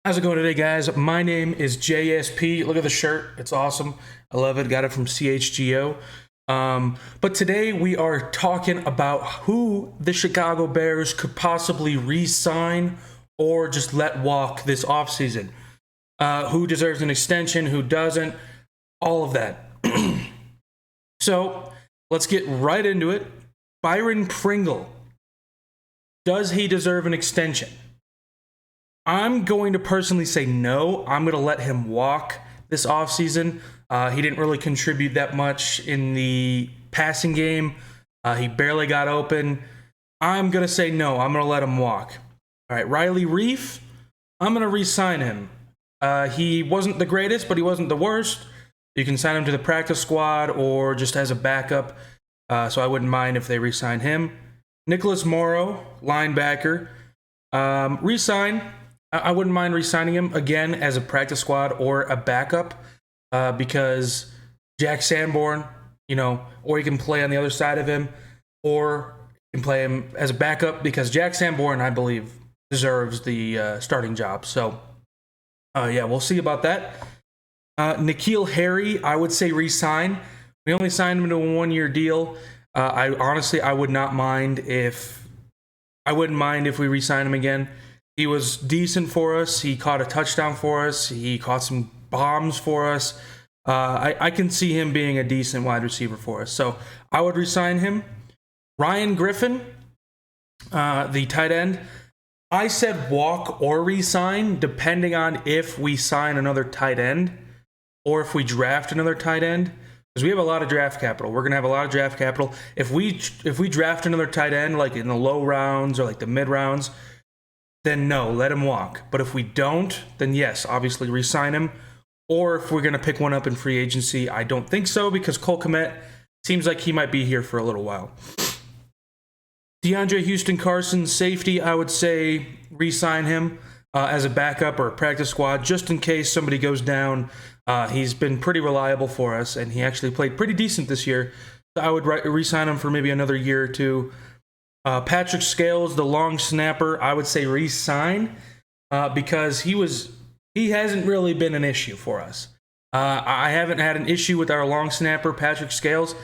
How's it going today, guys? My name is JSP. Look at the shirt. It's awesome. I love it. Got it from CHGO. But today we are talking about who the Chicago Bears could possibly re-sign or just let walk this offseason. Who deserves an extension, who doesn't, all of that. So let's get right into it. Byron Pringle. Does he deserve an extension? I'm going to personally say no. I'm going to let him walk this offseason. He didn't really contribute that much in the passing game. He barely got open. I'm going to say no. I'm going to let him walk. All right, Riley Reef, I'm going to re-sign him. He wasn't the greatest, but he wasn't the worst. You can sign him to the practice squad or just as a backup. So I wouldn't mind if they re-sign him. Nicholas Morrow, linebacker, re-sign. I wouldn't mind re-signing him again as a practice squad or a backup because Jack Sanborn, or you can play on the other side of him, or you can play him as a backup because Jack Sanborn, I believe, deserves the starting job. So, we'll see about that. N'Keal Harry, I would say re-sign. We only signed him to a 1-year deal. I would not mind if we re-sign him again. He was decent for us. He caught a touchdown for us. He caught some bombs for us. I can see him being a decent wide receiver for us. So I would re-sign him. Ryan Griffin, the tight end. I said walk or re-sign depending on if we sign another tight end or if we draft another tight end. Because we have a lot of draft capital. We're going to have a lot of draft capital. If we draft another tight end like in the low rounds or like the mid rounds, then no, let him walk. But if we don't, then yes, obviously re-sign him. Or if we're going to pick one up in free agency, I don't think so because Cole Kmet seems like he might be here for a little while. DeAndre Houston-Carson, safety, I would say re-sign him as a backup or a practice squad just in case somebody goes down. He's been pretty reliable for us, and he actually played pretty decent this year. So I would re-sign him for maybe another year or two. Patrick Scales, the long snapper, I would say re-sign because he hasn't really been an issue for us. I haven't had an issue with our long snapper, Patrick Scales,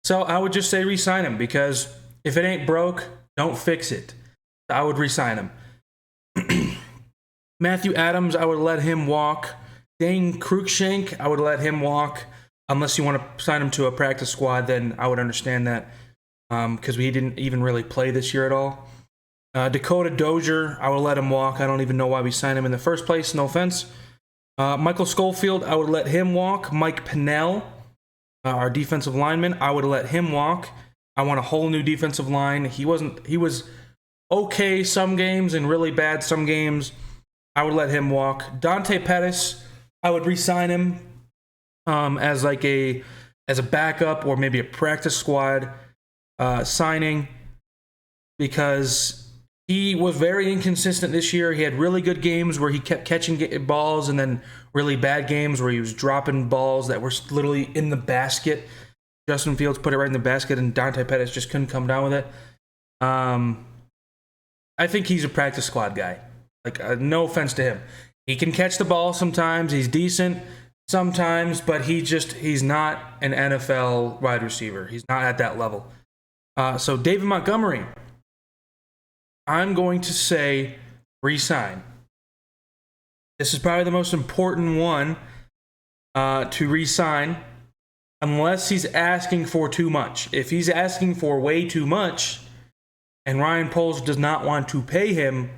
so I would just say re-sign him because if it ain't broke, don't fix it. I would re-sign him. Matthew Adams, I would let him walk. Dane Cruikshank, I would let him walk. Unless you want to sign him to a practice squad, then I would understand that. Because he didn't even really play this year at all. Dakota Dozier, I would let him walk. I don't even know why we signed him in the first place. No offense. Michael Schofield, I would let him walk. Mike Pennell, our defensive lineman, I would let him walk. I want a whole new defensive line. He was okay some games and really bad some games. I would let him walk. Dante Pettis, I would re-sign him as a backup or maybe a practice squad signing because he was very inconsistent this year. He had really good games where he kept catching balls and then really bad games where he was dropping balls that were literally in the basket. Justin Fields put it right in the basket and Dante Pettis just couldn't come down with it. I think he's a practice squad guy. No offense to him. He can catch the ball sometimes. He's decent sometimes, but he's not an NFL wide receiver. He's not at that level. So David Montgomery, I'm going to say re-sign. This is probably the most important one to re-sign unless he's asking for too much. If he's asking for way too much and Ryan Poles does not want to pay him,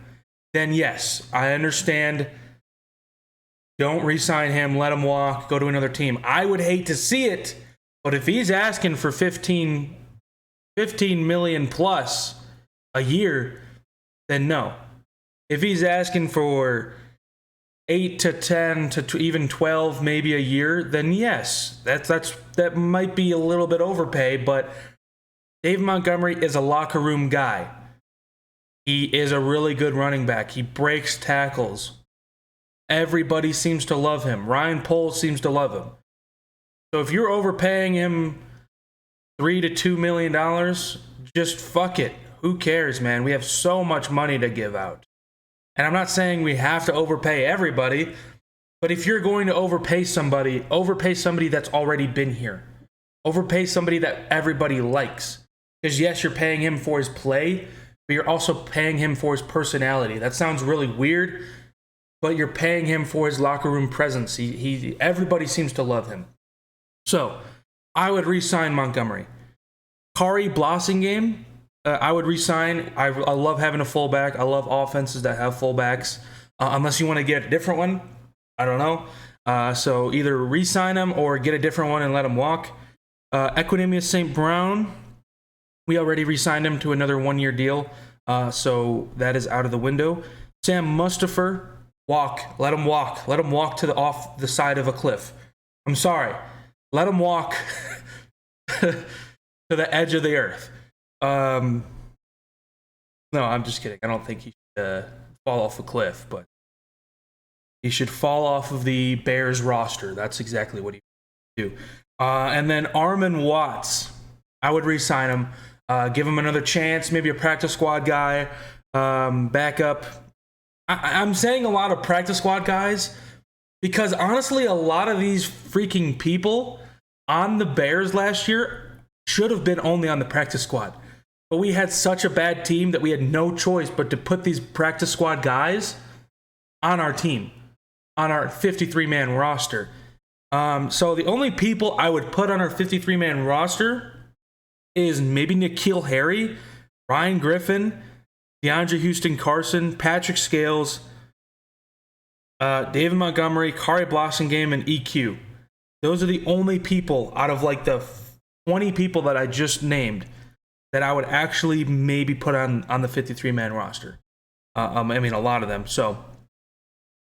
then yes, I understand. Don't re-sign him, let him walk, go to another team. I would hate to see it, but if he's asking for 15 million plus a year, then no. If he's asking for 8 to 10 to even 12 maybe a year, then yes, that might be a little bit overpay, but Dave Montgomery is a locker room guy. He is a really good running back. He breaks tackles. Everybody seems to love him. Ryan Poles seems to love him. So if you're overpaying him $3 to $2 million, just fuck it. Who cares, man? We have so much money to give out. And I'm not saying we have to overpay everybody, but if you're going to overpay somebody that's already been here. Overpay somebody that everybody likes. Because yes, you're paying him for his play, but you're also paying him for his personality. That sounds really weird, but you're paying him for his locker room presence. Everybody seems to love him. So, I would re-sign Montgomery. Kari Blossingame, I would re-sign. I love having a fullback. I love offenses that have fullbacks. Unless you want to get a different one. I don't know. So, either re-sign him or get a different one and let him walk. Equinemius St. Brown, we already re-signed him to another one-year deal. So, that is out of the window. Sam Mustipher, walk. Let him walk. Let him walk off the side of a cliff. I'm sorry. Let him walk to the edge of the earth. No, I'm just kidding. I don't think he should fall off a cliff, but he should fall off of the Bears roster. That's exactly what he would do. And then Armon Watts, I would re-sign him. Give him another chance. Maybe a practice squad guy. Backup. I'm saying a lot of practice squad guys because honestly, a lot of these freaking people on the Bears last year should have been only on the practice squad. But we had such a bad team that we had no choice but to put these practice squad guys on our team, on our 53-man roster. So the only people I would put on our 53-man roster is maybe N'Keal Harry, Ryan Griffin, DeAndre Houston Carson, Patrick Scales, David Montgomery, Kari Blossingame, and EQ. Those are the only people out of like the 20 people that I just named that I would actually maybe put on the 53-man roster. I mean, a lot of them. So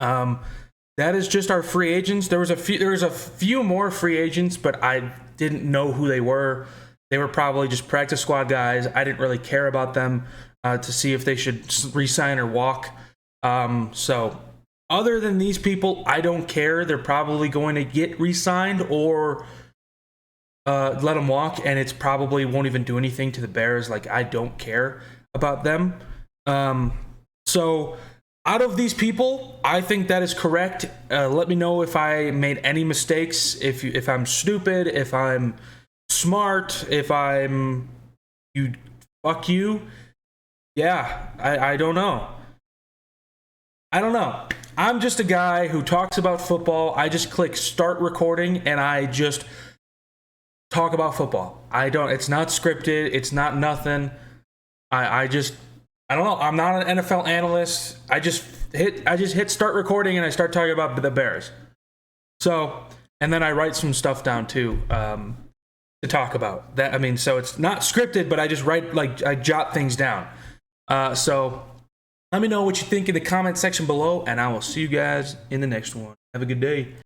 that is just our free agents. There was a few more free agents, but I didn't know who they were. They were probably just practice squad guys. I didn't really care about them to see if they should re-sign or walk. So other than these people, I don't care. They're probably going to get re-signed or let them walk, and it's probably won't even do anything to the Bears. Like, I don't care about them. So out of these people, I think that is correct. Let me know if I made any mistakes, if I'm stupid, if I'm smart, if I'm fuck you. Yeah, I don't know. I don't know. I'm just a guy who talks about football. I just click start recording and I just talk about football. It's not scripted. It's not nothing. I don't know. I'm not an NFL analyst. I just hit start recording and I start talking about the Bears. So, and then I write some stuff down too, to talk about that. I mean, so it's not scripted, but I just write, like, I jot things down. So let me know what you think in the comment section below, and I will see you guys in the next one. Have a good day.